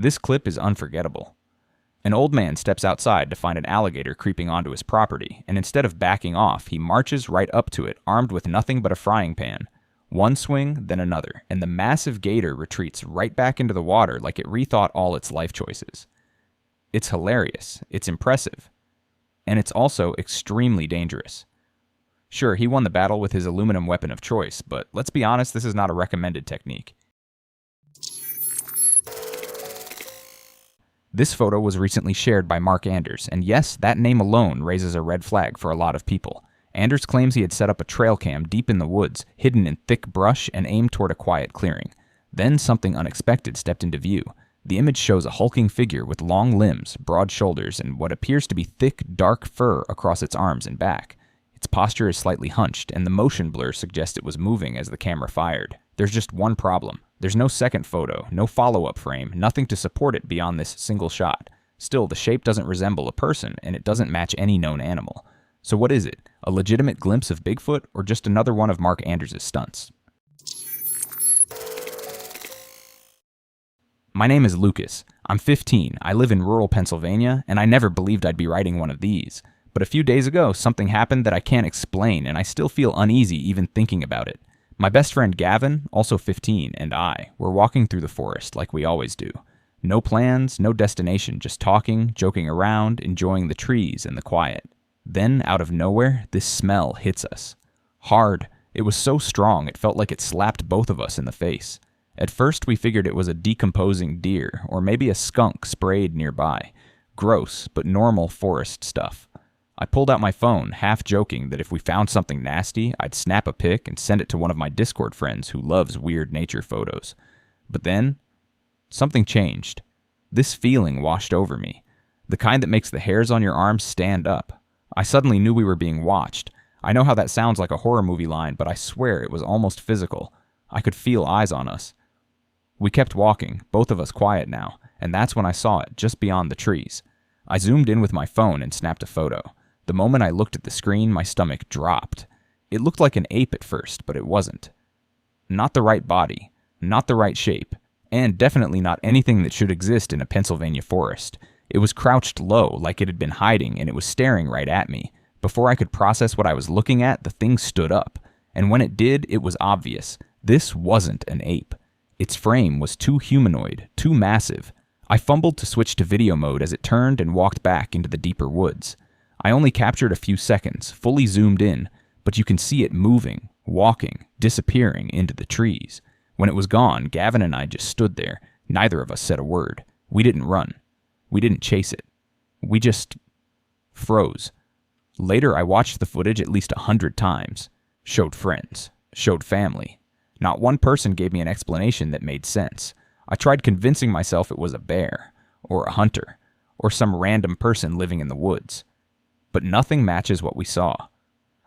This clip is unforgettable. An old man steps outside to find an alligator creeping onto his property, and instead of backing off, he marches right up to it, armed with nothing but a frying pan. One swing, then another, and the massive gator retreats right back into the water like it rethought all its life choices. It's hilarious, it's impressive, and it's also extremely dangerous. Sure, he won the battle with his aluminum weapon of choice, but let's be honest, this is not a recommended technique. This photo was recently shared by Mark Anders, and yes, that name alone raises a red flag for a lot of people. Anders claims he had set up a trail cam deep in the woods, hidden in thick brush, and aimed toward a quiet clearing. Then something unexpected stepped into view. The image shows a hulking figure with long limbs, broad shoulders, and what appears to be thick, dark fur across its arms and back. Its posture is slightly hunched, and the motion blur suggests it was moving as the camera fired. There's just one problem. There's no second photo, no follow-up frame, nothing to support it beyond this single shot. Still, the shape doesn't resemble a person, and it doesn't match any known animal. So what is it? A legitimate glimpse of Bigfoot, or just another one of Mark Anders' stunts? My name is Lucas. I'm 15, I live in rural Pennsylvania, and I never believed I'd be writing one of these. But a few days ago, something happened that I can't explain, and I still feel uneasy even thinking about it. My best friend Gavin, also 15, and I were walking through the forest like we always do. No plans, no destination, just talking, joking around, enjoying the trees and the quiet. Then, out of nowhere, this smell hits us. Hard. It was so strong it felt like it slapped both of us in the face. At first, we figured it was a decomposing deer, or maybe a skunk sprayed nearby. Gross, but normal forest stuff. I pulled out my phone, half joking that if we found something nasty, I'd snap a pic and send it to one of my Discord friends who loves weird nature photos. But then, something changed. This feeling washed over me. The kind that makes the hairs on your arms stand up. I suddenly knew we were being watched. I know how that sounds like a horror movie line, but I swear it was almost physical. I could feel eyes on us. We kept walking, both of us quiet now, and that's when I saw it, just beyond the trees. I zoomed in with my phone and snapped a photo. The moment I looked at the screen, my stomach dropped. It looked like an ape at first, but it wasn't. Not the right body, not the right shape, and definitely not anything that should exist in a Pennsylvania forest. It was crouched low, like it had been hiding, and it was staring right at me. Before I could process what I was looking at, the thing stood up. And when it did, it was obvious. This wasn't an ape. Its frame was too humanoid, too massive. I fumbled to switch to video mode as it turned and walked back into the deeper woods. I only captured a few seconds, fully zoomed in, but you can see it moving, walking, disappearing into the trees. When it was gone, Gavin and I just stood there. Neither of us said a word. We didn't run. We didn't chase it. We just froze. Later, I watched the footage at least 100 times. Showed friends. Showed family. Not one person gave me an explanation that made sense. I tried convincing myself it was a bear, or a hunter, or some random person living in the woods. But nothing matches what we saw.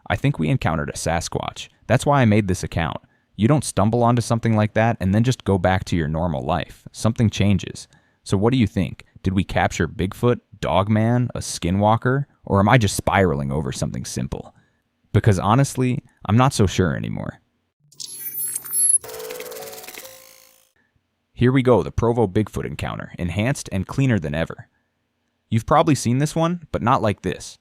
I think we encountered a Sasquatch. That's why I made this account. You don't stumble onto something like that and then just go back to your normal life. Something changes. So what do you think? Did we capture Bigfoot, Dogman, a skinwalker, or am I just spiraling over something simple? Because honestly, I'm not so sure anymore. Here we go, the Provo Bigfoot encounter, enhanced and cleaner than ever. You've probably seen this one, but not like this.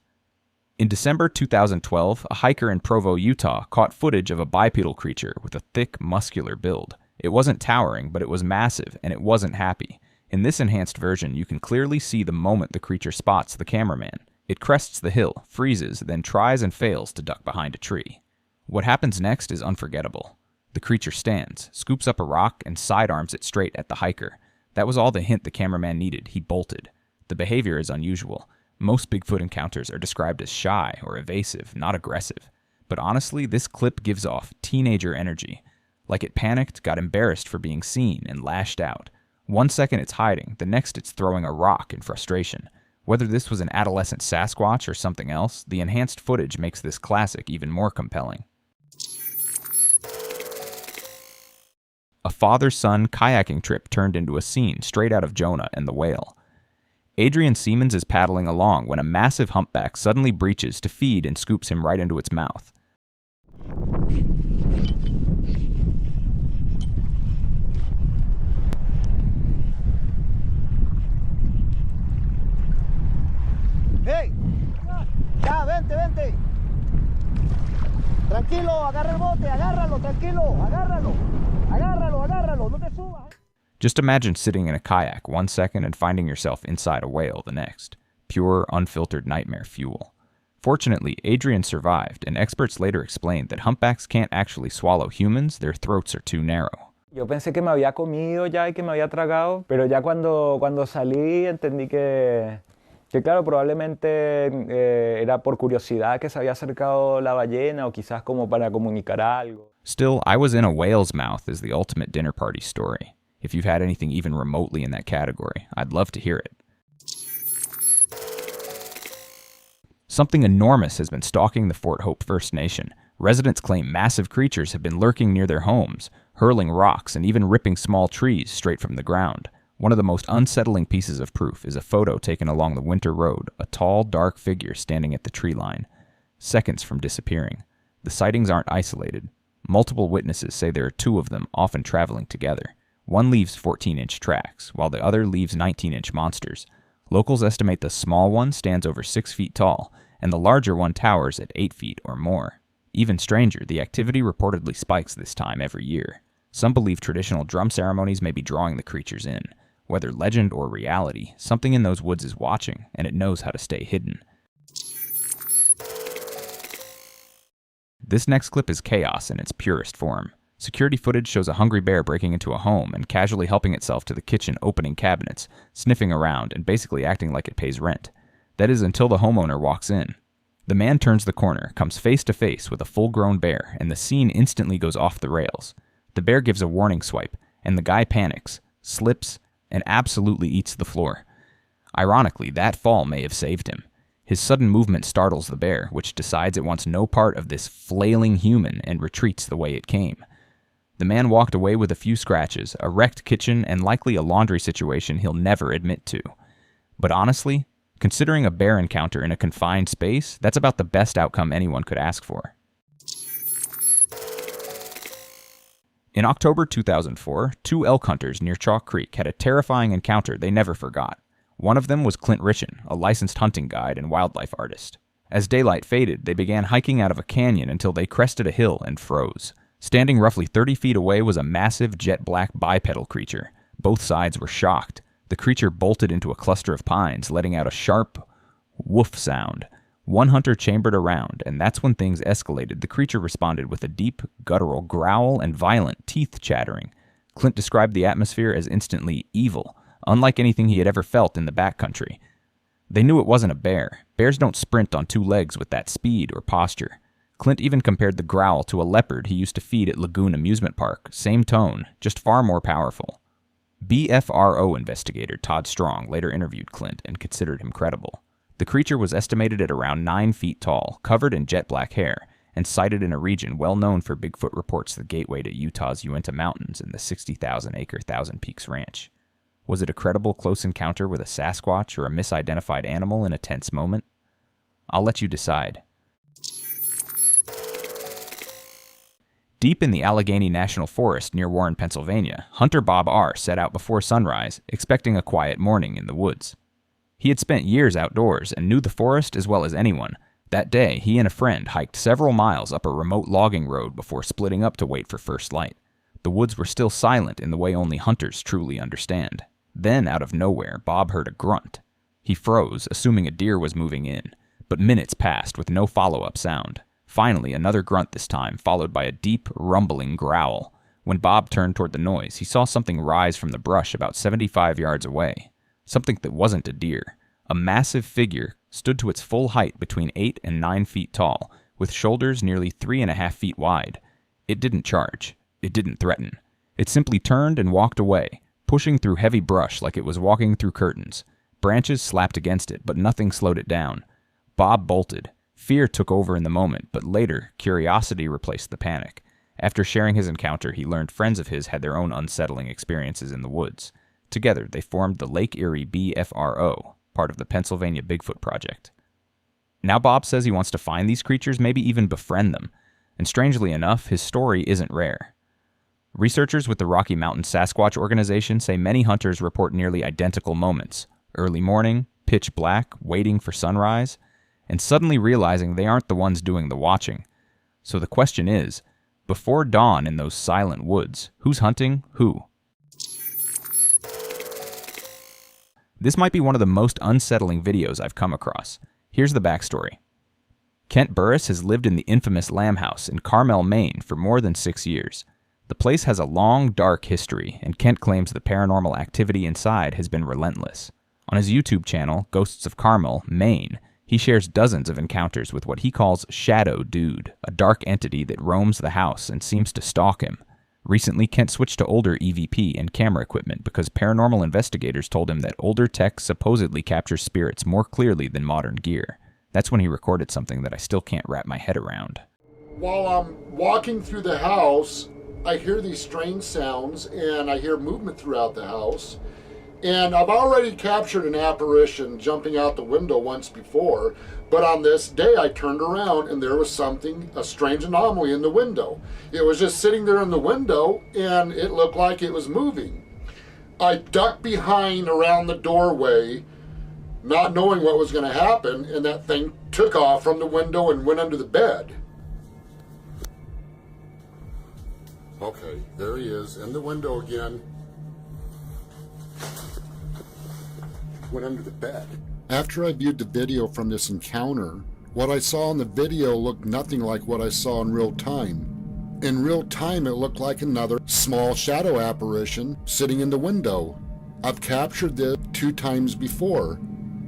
In December 2012, a hiker in Provo, Utah, caught footage of a bipedal creature with a thick, muscular build. It wasn't towering, but it was massive, and it wasn't happy. In this enhanced version, you can clearly see the moment the creature spots the cameraman. It crests the hill, freezes, then tries and fails to duck behind a tree. What happens next is unforgettable. The creature stands, scoops up a rock, and sidearms it straight at the hiker. That was all the hint the cameraman needed. He bolted. The behavior is unusual. Most Bigfoot encounters are described as shy or evasive, not aggressive. But honestly, this clip gives off teenager energy. Like it panicked, got embarrassed for being seen, and lashed out. 1 second it's hiding, the next it's throwing a rock in frustration. Whether this was an adolescent Sasquatch or something else, the enhanced footage makes this classic even more compelling. A father-son kayaking trip turned into a scene straight out of Jonah and the Whale. Adrian Siemens is paddling along when a massive humpback suddenly breaches to feed and scoops him right into its mouth. Hey, ya, vente, vente. Tranquilo, agarra el bote, agárralo, tranquilo, agárralo. Agárralo, agárralo, no te subas. Just imagine sitting in a kayak 1 second and finding yourself inside a whale the next. Pure, unfiltered nightmare fuel. Fortunately, Adrian survived, and experts later explained that humpbacks can't actually swallow humans, their throats are too narrow. Yo pensé que me había comido ya y que me había tragado, pero ya cuando salí entendí que claro, probablemente era por curiosidad que se había acercado la ballena o quizás como para comunicar algo. Still, I was in a whale's mouth is the ultimate dinner party story. If you've had anything even remotely in that category, I'd love to hear it. Something enormous has been stalking the Fort Hope First Nation. Residents claim massive creatures have been lurking near their homes, hurling rocks and even ripping small trees straight from the ground. One of the most unsettling pieces of proof is a photo taken along the winter road, a tall, dark figure standing at the tree line, seconds from disappearing. The sightings aren't isolated. Multiple witnesses say there are two of them, often traveling together. One leaves 14-inch tracks, while the other leaves 19-inch monsters. Locals estimate the small one stands over 6 feet tall, and the larger one towers at 8 feet or more. Even stranger, the activity reportedly spikes this time every year. Some believe traditional drum ceremonies may be drawing the creatures in. Whether legend or reality, something in those woods is watching, and it knows how to stay hidden. This next clip is chaos in its purest form. Security footage shows a hungry bear breaking into a home and casually helping itself to the kitchen opening cabinets, sniffing around, and basically acting like it pays rent. That is until the homeowner walks in. The man turns the corner, comes face to face with a full-grown bear, and the scene instantly goes off the rails. The bear gives a warning swipe, and the guy panics, slips, and absolutely eats the floor. Ironically, that fall may have saved him. His sudden movement startles the bear, which decides it wants no part of this flailing human and retreats the way it came. The man walked away with a few scratches, a wrecked kitchen, and likely a laundry situation he'll never admit to. But honestly, considering a bear encounter in a confined space, that's about the best outcome anyone could ask for. In October 2004, 2 elk hunters near Chalk Creek had a terrifying encounter they never forgot. One of them was Clint Richin, a licensed hunting guide and wildlife artist. As daylight faded, they began hiking out of a canyon until they crested a hill and froze. Standing roughly 30 feet away was a massive jet-black bipedal creature. Both sides were shocked. The creature bolted into a cluster of pines, letting out a sharp woof sound. One hunter chambered around, and that's when things escalated. The creature responded with a deep, guttural growl and violent teeth chattering. Clint described the atmosphere as instantly evil, unlike anything he had ever felt in the backcountry. They knew it wasn't a bear. Bears don't sprint on 2 legs with that speed or posture. Clint even compared the growl to a leopard he used to feed at Lagoon Amusement Park. Same tone, just far more powerful. BFRO investigator Todd Strong later interviewed Clint and considered him credible. The creature was estimated at around 9 feet tall, covered in jet black hair, and sighted in a region well known for Bigfoot reports the gateway to Utah's Uinta Mountains and the 60,000-acre Thousand Peaks Ranch. Was it a credible close encounter with a Sasquatch or a misidentified animal in a tense moment? I'll let you decide. Deep in the Allegheny National Forest near Warren, Pennsylvania, hunter Bob R. set out before sunrise, expecting a quiet morning in the woods. He had spent years outdoors and knew the forest as well as anyone. That day, he and a friend hiked several miles up a remote logging road before splitting up to wait for first light. The woods were still silent in the way only hunters truly understand. Then, out of nowhere, Bob heard a grunt. He froze, assuming a deer was moving in, but minutes passed with no follow-up sound. Finally, another grunt this time, followed by a deep, rumbling growl. When Bob turned toward the noise, he saw something rise from the brush about 75 yards away. Something that wasn't a deer. A massive figure stood to its full height between 8 and 9 feet tall, with shoulders nearly 3.5 feet wide. It didn't charge. It didn't threaten. It simply turned and walked away, pushing through heavy brush like it was walking through curtains. Branches slapped against it, but nothing slowed it down. Bob bolted. Fear took over in the moment, but later, curiosity replaced the panic. After sharing his encounter, he learned friends of his had their own unsettling experiences in the woods. Together, they formed the Lake Erie BFRO, part of the Pennsylvania Bigfoot Project. Now Bob says he wants to find these creatures, maybe even befriend them. And strangely enough, his story isn't rare. Researchers with the Rocky Mountain Sasquatch Organization say many hunters report nearly identical moments. Early morning, pitch black, waiting for sunrise, and suddenly realizing they aren't the ones doing the watching. So the question is, before dawn in those silent woods, who's hunting who? This might be one of the most unsettling videos I've come across. Here's the backstory. Kent Burris has lived in the infamous Lamb House in Carmel, Maine for more than 6 years. The place has a long, dark history, and Kent claims the paranormal activity inside has been relentless. On his YouTube channel, Ghosts of Carmel, Maine, he shares dozens of encounters with what he calls Shadow Dude, a dark entity that roams the house and seems to stalk him. Recently, Kent switched to older EVP and camera equipment because paranormal investigators told him that older tech supposedly captures spirits more clearly than modern gear. That's when he recorded something that I still can't wrap my head around. While I'm walking through the house, I hear these strange sounds and I hear movement throughout the house. And I've already captured an apparition jumping out the window once before, but on this day I turned around and there was something, a strange anomaly in the window. It was just sitting there in the window and it looked like it was moving. I ducked behind around the doorway, not knowing what was going to happen, and that thing took off from the window and went under the bed. Okay, there he is, in the window again. Went under the bed. After I viewed the video from this encounter, what I saw in the video looked nothing like what I saw in real time. In real time, it looked like another small shadow apparition sitting in the window. I've captured this 2 times before.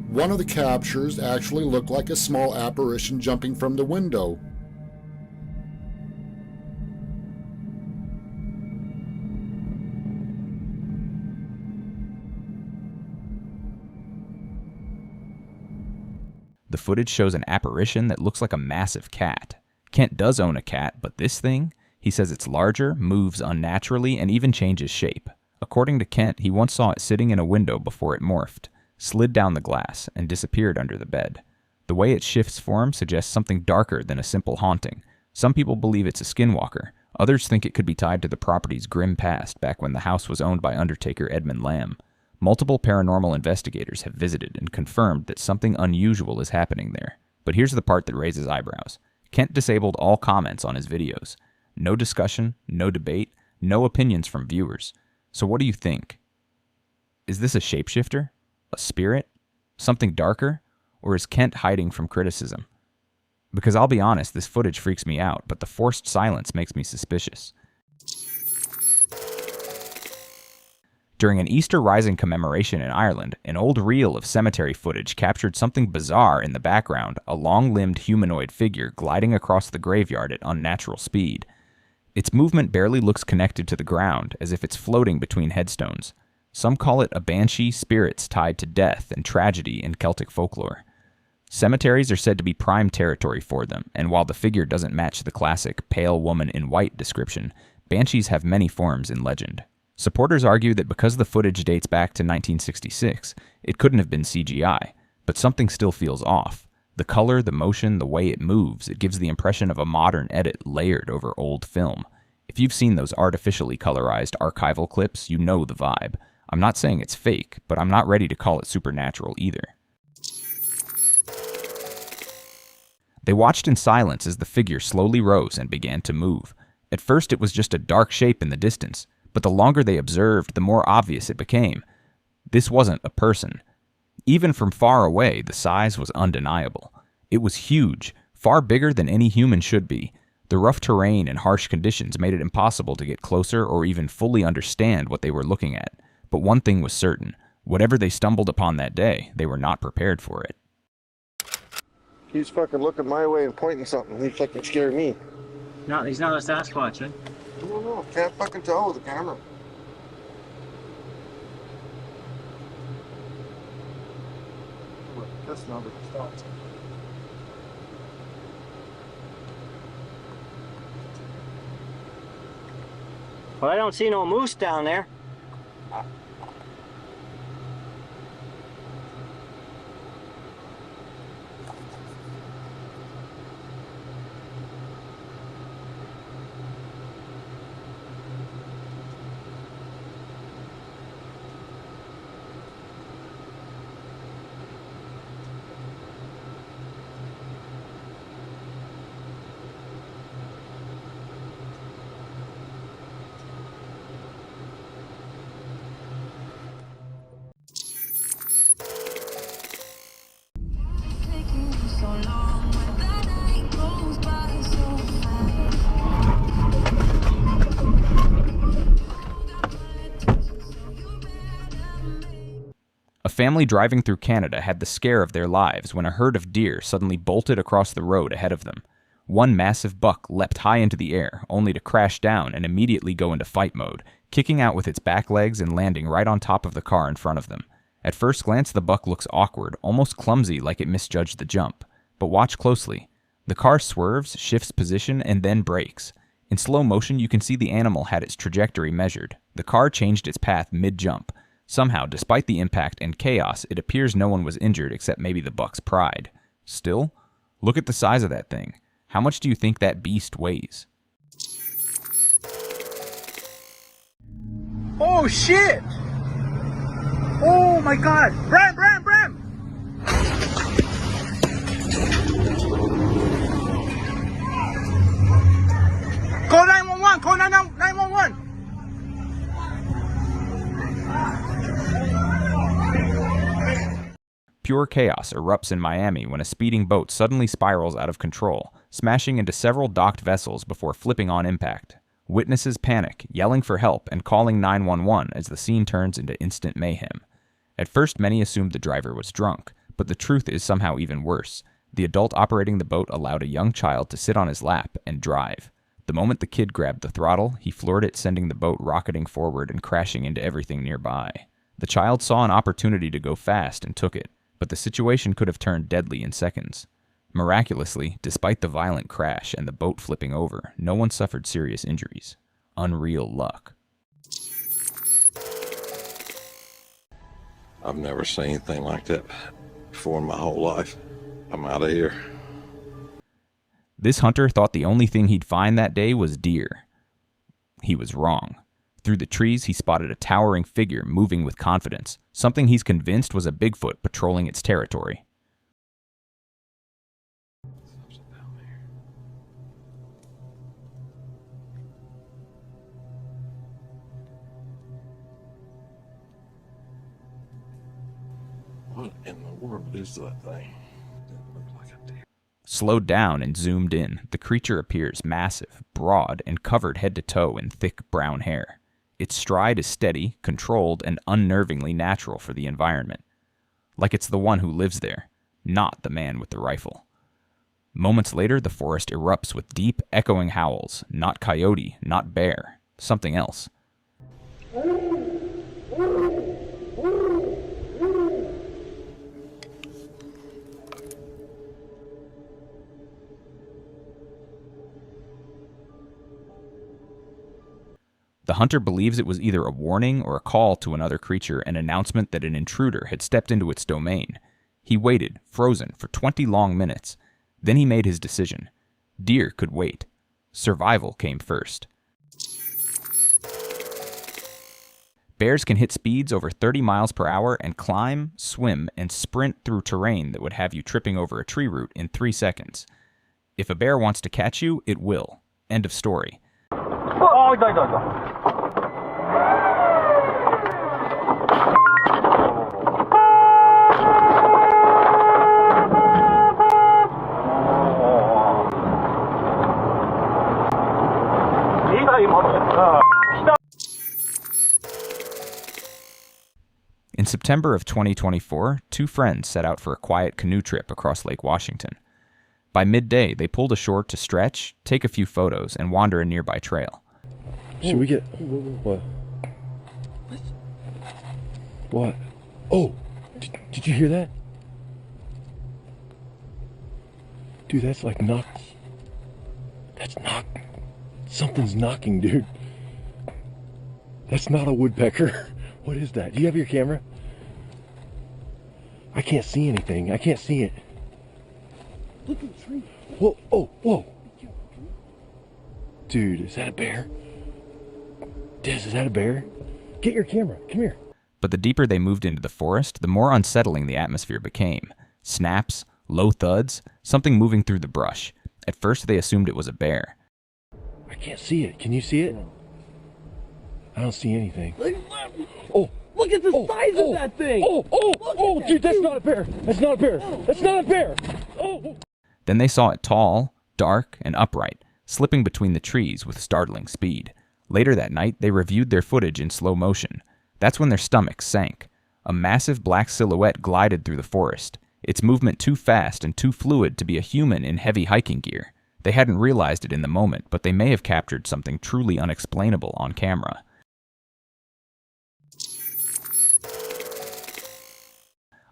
One of the captures actually looked like a small apparition jumping from the window. The footage shows an apparition that looks like a massive cat. Kent does own a cat, but this thing? He says it's larger, moves unnaturally, and even changes shape. According to Kent, he once saw it sitting in a window before it morphed, slid down the glass, and disappeared under the bed. The way it shifts form suggests something darker than a simple haunting. Some people believe it's a skinwalker. Others think it could be tied to the property's grim past back when the house was owned by Undertaker Edmund Lamb. Multiple paranormal investigators have visited and confirmed that something unusual is happening there. But here's the part that raises eyebrows. Kent disabled all comments on his videos. No discussion, no debate, no opinions from viewers. So what do you think? Is this a shapeshifter? A spirit? Something darker? Or is Kent hiding from criticism? Because I'll be honest, this footage freaks me out, but the forced silence makes me suspicious. During an Easter Rising commemoration in Ireland, an old reel of cemetery footage captured something bizarre in the background, a long-limbed humanoid figure gliding across the graveyard at unnatural speed. Its movement barely looks connected to the ground, as if it's floating between headstones. Some call it a banshee, spirits tied to death and tragedy in Celtic folklore. Cemeteries are said to be prime territory for them, and while the figure doesn't match the classic pale woman in white description, banshees have many forms in legend. Supporters argue that because the footage dates back to 1966, it couldn't have been CGI, but something still feels off. The color, the motion, the way it moves, it gives the impression of a modern edit layered over old film. If you've seen those artificially colorized archival clips, you know the vibe. I'm not saying it's fake, but I'm not ready to call it supernatural either. They watched in silence as the figure slowly rose and began to move. At first it was just a dark shape in the distance, but the longer they observed, the more obvious it became. This wasn't a person. Even from far away, the size was undeniable. It was huge, far bigger than any human should be. The rough terrain and harsh conditions made it impossible to get closer or even fully understand what they were looking at. But one thing was certain. Whatever they stumbled upon that day, they were not prepared for it. He's fucking looking my way and pointing something. He fucking scared me. No, he's not a Sasquatch, eh? I don't know. Can't fucking tell with the camera. That's not the stop. Well, I don't see no moose down there. A family driving through Canada had the scare of their lives when a herd of deer suddenly bolted across the road ahead of them. One massive buck leapt high into the air, only to crash down and immediately go into fight mode, kicking out with its back legs and landing right on top of the car in front of them. At first glance, the buck looks awkward, almost clumsy like it misjudged the jump. But watch closely. The car swerves, shifts position, and then brakes. In slow motion, you can see the animal had its trajectory measured. The car changed its path mid-jump. Somehow, despite the impact and chaos, it appears no one was injured except maybe the buck's pride. Still, look at the size of that thing. How much do you think that beast weighs? Oh shit! Oh my god! Bram! Call 911! Call 911! Pure chaos erupts in Miami when a speeding boat suddenly spirals out of control, smashing into several docked vessels before flipping on impact. Witnesses panic, yelling for help and calling 911 as the scene turns into instant mayhem. At first, many assumed the driver was drunk, but the truth is somehow even worse. The adult operating the boat allowed a young child to sit on his lap and drive. The moment the kid grabbed the throttle, he floored it, sending the boat rocketing forward and crashing into everything nearby. The child saw an opportunity to go fast and took it, but the situation could have turned deadly in seconds. Miraculously, despite the violent crash and the boat flipping over, no one suffered serious injuries. Unreal luck. I've never seen anything like that before in my whole life. I'm out of here. This hunter thought the only thing he'd find that day was deer. He was wrong. Through the trees, he spotted a towering figure moving with confidence, something he's convinced was a Bigfoot patrolling its territory. What in the world is that thing? It looks like a deer. Slowed down and zoomed in, the creature appears massive, broad, and covered head to toe in thick brown hair. Its stride is steady, controlled, and unnervingly natural for the environment. Like it's the one who lives there, not the man with the rifle. Moments later, the forest erupts with deep, echoing howls. Not coyote, not bear, something else. The hunter believes it was either a warning or a call to another creature, an announcement that an intruder had stepped into its domain. He waited, frozen, for 20 long minutes. Then he made his decision. Deer could wait. Survival came first. Bears can hit speeds over 30 miles per hour and climb, swim, and sprint through terrain that would have you tripping over a tree root in 3 seconds. If a bear wants to catch you, it will. End of story. Oh, 있다. In September of 2024, two friends set out for a quiet canoe trip across Lake Washington. By midday, they pulled ashore to stretch, take a few photos, and wander a nearby trail. Should we get... What? What? Oh! Did you hear that? Dude, that's like knock... That's knock... Something's knocking, dude. That's not a woodpecker. What is that? Do you have your camera? I can't see anything. I can't see it. Look at the tree. Whoa, oh, whoa. Dude, is that a bear? Diz, is that a bear? Get your camera. Come here. But the deeper they moved into the forest, the more unsettling the atmosphere became. Snaps, low thuds, something moving through the brush. At first, they assumed it was a bear. I can't see it. Can you see it? I don't see anything. Oh, Look at the size of that thing! Oh, dude, that's not a bear! That's not a bear! That's not a bear! Oh! Then they saw it tall, dark, and upright, slipping between the trees with startling speed. Later that night, they reviewed their footage in slow motion. That's when their stomachs sank. A massive black silhouette glided through the forest, its movement too fast and too fluid to be a human in heavy hiking gear. They hadn't realized it in the moment, but they may have captured something truly unexplainable on camera.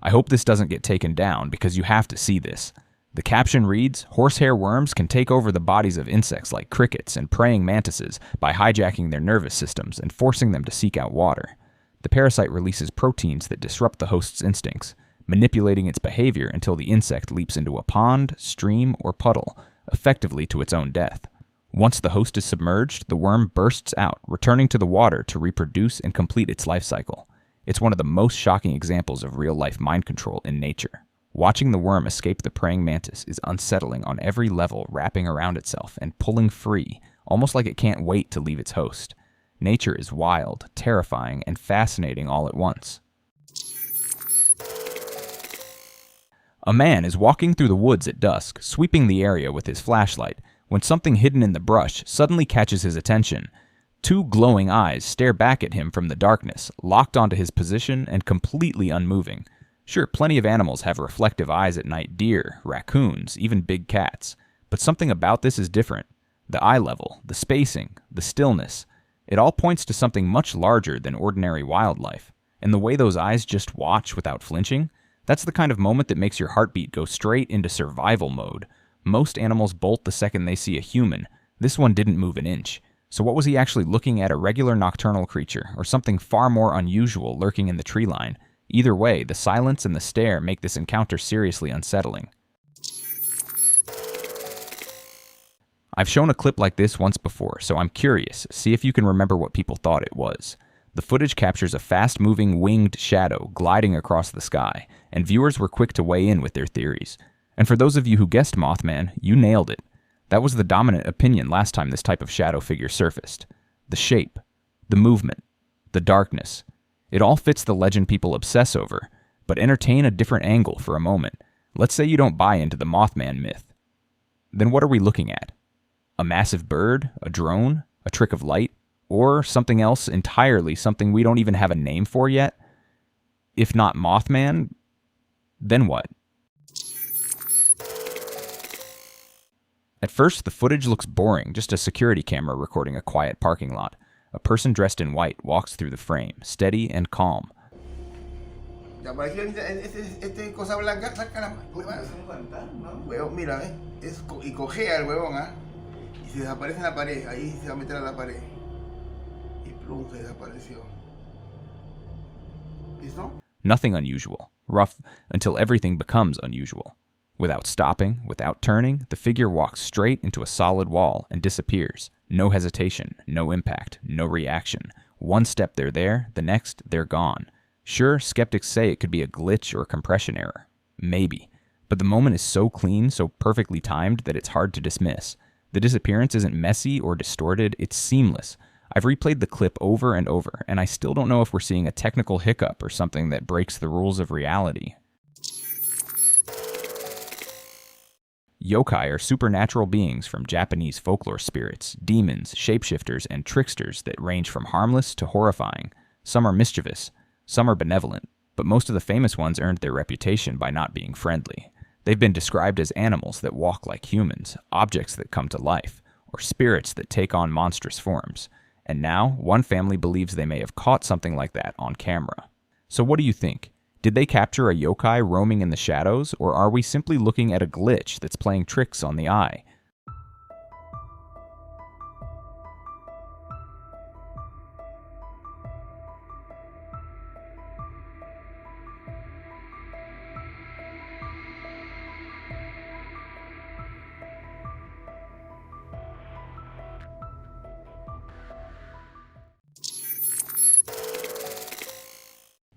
I hope this doesn't get taken down because you have to see this. The caption reads, "Horsehair worms can take over the bodies of insects like crickets and praying mantises by hijacking their nervous systems and forcing them to seek out water. The parasite releases proteins that disrupt the host's instincts, manipulating its behavior until the insect leaps into a pond, stream, or puddle, effectively to its own death. Once the host is submerged, the worm bursts out, returning to the water to reproduce and complete its life cycle. It's one of the most shocking examples of real-life mind control in nature. Watching the worm escape the praying mantis is unsettling on every level, wrapping around itself and pulling free, almost like it can't wait to leave its host. Nature is wild, terrifying, and fascinating all at once." A man is walking through the woods at dusk, sweeping the area with his flashlight, when something hidden in the brush suddenly catches his attention. Two glowing eyes stare back at him from the darkness, locked onto his position and completely unmoving. Sure, plenty of animals have reflective eyes at night, deer, raccoons, even big cats. But something about this is different. The eye level, the spacing, the stillness. It all points to something much larger than ordinary wildlife. And the way those eyes just watch without flinching, that's the kind of moment that makes your heartbeat go straight into survival mode. Most animals bolt the second they see a human. This one didn't move an inch. So what was he actually looking at, a regular nocturnal creature, or something far more unusual lurking in the tree line? Either way, the silence and the stare make this encounter seriously unsettling. I've shown a clip like this once before, so I'm curious. See if you can remember what people thought it was. The footage captures a fast-moving winged shadow gliding across the sky, and viewers were quick to weigh in with their theories. And for those of you who guessed Mothman, you nailed it. That was the dominant opinion last time this type of shadow figure surfaced. The shape, the movement, the darkness. It all fits the legend people obsess over, but entertain a different angle for a moment. Let's say you don't buy into the Mothman myth. Then what are we looking at? A massive bird? A drone? A trick of light? Or something else entirely, something we don't even have a name for yet? If not Mothman, then what? At first, the footage looks boring, just a security camera recording a quiet parking lot. A person dressed in white walks through the frame, steady and calm. Esta cosa blanca, saca la huevón, mira, y cojea el huevón, y se desaparece en la pared, ahí se va a meter a la pared. Y plum, se desapareció. ¿Listo? Nothing unusual, rough until everything becomes unusual. Without stopping, without turning, the figure walks straight into a solid wall and disappears. No hesitation, no impact, no reaction. One step they're there, the next they're gone. Sure, skeptics say it could be a glitch or a compression error. Maybe. But the moment is so clean, so perfectly timed that it's hard to dismiss. The disappearance isn't messy or distorted, it's seamless. I've replayed the clip over and over, and I still don't know if we're seeing a technical hiccup or something that breaks the rules of reality. Yokai are supernatural beings from Japanese folklore spirits, demons, shapeshifters, and tricksters that range from harmless to horrifying. Some are mischievous, some are benevolent, but most of the famous ones earned their reputation by not being friendly. They've been described as animals that walk like humans, objects that come to life, or spirits that take on monstrous forms. And now, one family believes they may have caught something like that on camera. So what do you think? Did they capture a yokai roaming in the shadows, or are we simply looking at a glitch that's playing tricks on the eye?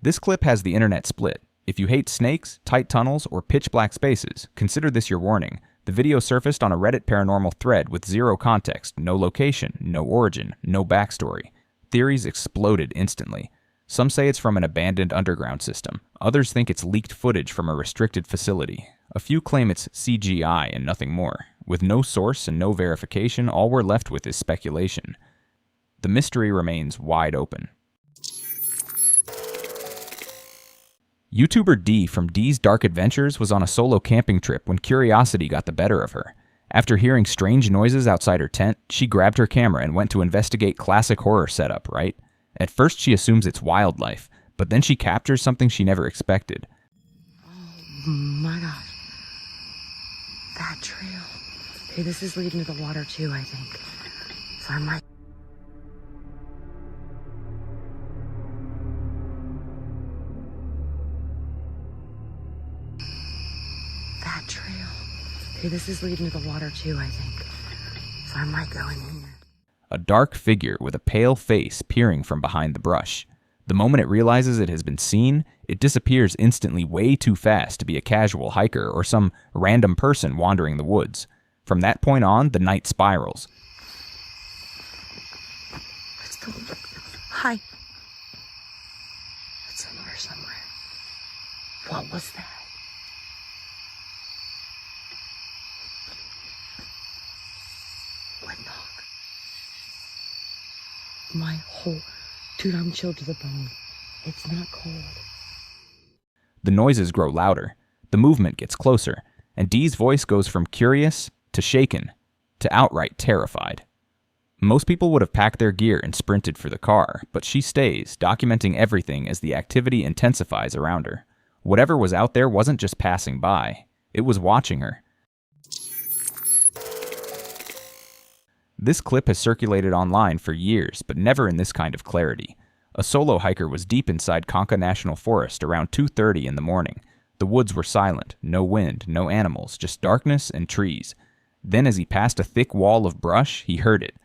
This clip has the internet split. If you hate snakes, tight tunnels, or pitch black spaces, consider this your warning. The video surfaced on a Reddit paranormal thread with zero context, no location, no origin, no backstory. Theories exploded instantly. Some say it's from an abandoned underground system. Others think it's leaked footage from a restricted facility. A few claim it's CGI and nothing more. With no source and no verification, all we're left with is speculation. The mystery remains wide open. YouTuber D from D's Dark Adventures was on a solo camping trip when curiosity got the better of her. After hearing strange noises outside her tent, she grabbed her camera and went to investigate classic horror setup, right? At first she assumes it's wildlife, but then she captures something she never expected. Oh my gosh. That trail. Okay, this is leading to the water too, I think. So I might... That trail. Okay, this is leading to the water too, I think. So I might go in here. A dark figure with a pale face peering from behind the brush. The moment it realizes it has been seen, it disappears instantly way too fast to be a casual hiker or some random person wandering the woods. From that point on, the night spirals. Hi. It's in here somewhere. What was that? What knock? My whole... Dude, I'm chilled to the bone. It's not cold. The noises grow louder. The movement gets closer. And Dee's voice goes from curious to shaken to outright terrified. Most people would have packed their gear and sprinted for the car, but she stays, documenting everything as the activity intensifies around her. Whatever was out there wasn't just passing by. It was watching her. This clip has circulated online for years, but never in this kind of clarity. A solo hiker was deep inside Conca National Forest around 2:30 in the morning. The woods were silent, no wind, no animals, just darkness and trees. Then as he passed a thick wall of brush, he heard it.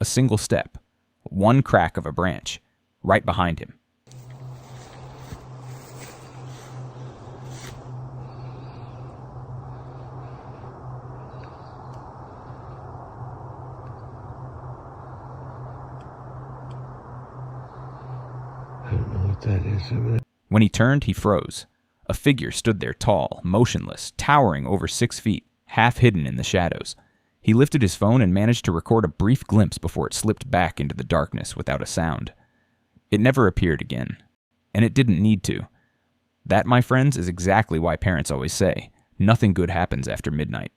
A single step. One crack of a branch. Right behind him. I don't know what that is. When he turned, he froze. A figure stood there tall, motionless, towering over 6 feet, half hidden in the shadows. He lifted his phone and managed to record a brief glimpse before it slipped back into the darkness without a sound. It never appeared again. And it didn't need to. That, my friends, is exactly why parents always say, nothing good happens after midnight.